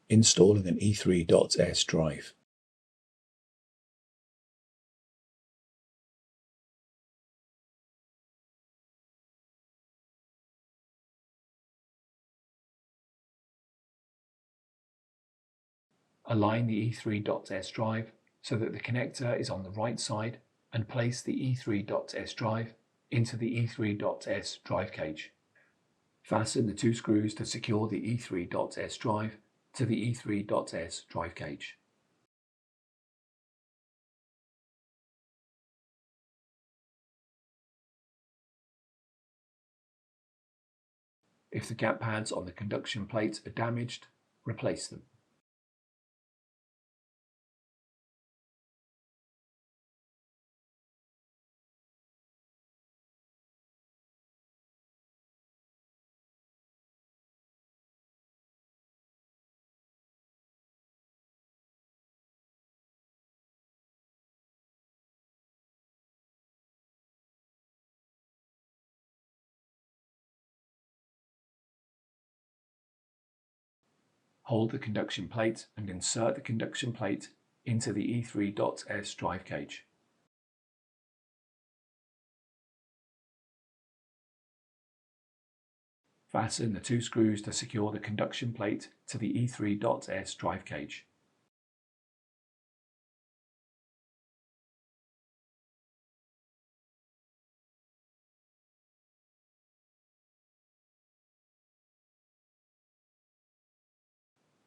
Installing an E3.S drive. Align the E3.S drive so that the connector is on the right side and place the E3.S drive into the E3.S drive cage. Fasten the two screws to secure the E3.S drive to the E3.S drive cage. If the gap pads on the conduction plate are damaged, replace them. Hold the conduction plate and insert the conduction plate into the E3.S drive cage. Fasten the two screws to secure the conduction plate to the E3.S drive cage.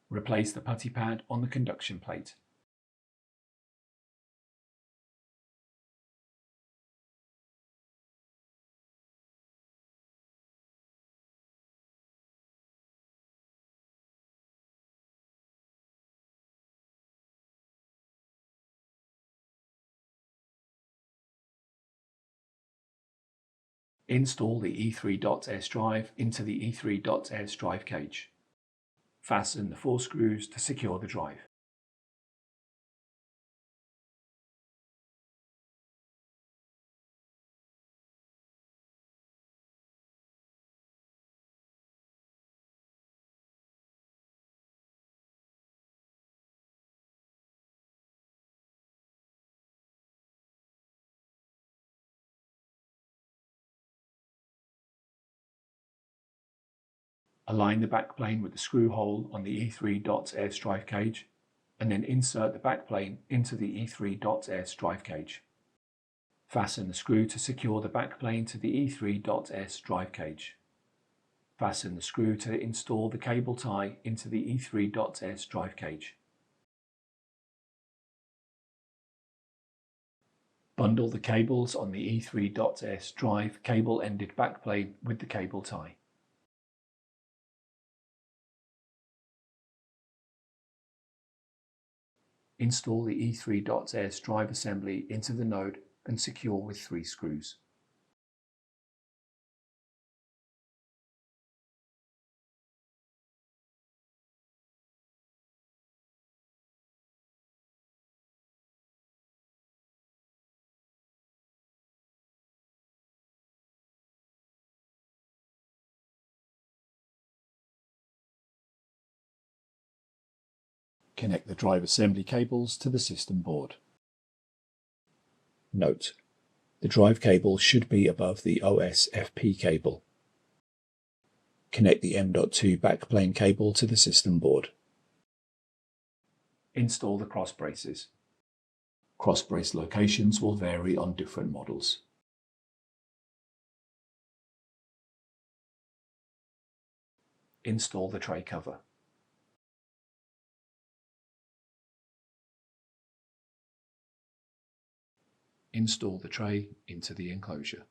Replace the putty pad on the conduction plate. Install the E3.S drive into the E3.S drive cage. Fasten the 4 screws to secure the drive. Align the backplane with the screw hole on the E3.S drive cage, and then insert the backplane into the E3.S drive cage. Fasten the screw to secure the backplane to the E3.S drive cage. Fasten the screw to install the cable tie into the E3.S drive cage. Bundle the cables on the E3.S drive cable-ended backplane with the cable tie. Install the E3.S drive assembly into the node and secure with 3 screws. Connect the drive assembly cables to the system board. Note: the drive cable should be above the OS-FP cable. Connect the M.2 backplane cable to the system board. Install the cross braces. Cross brace locations will vary on different models. Install the tray cover. Install the tray into the enclosure.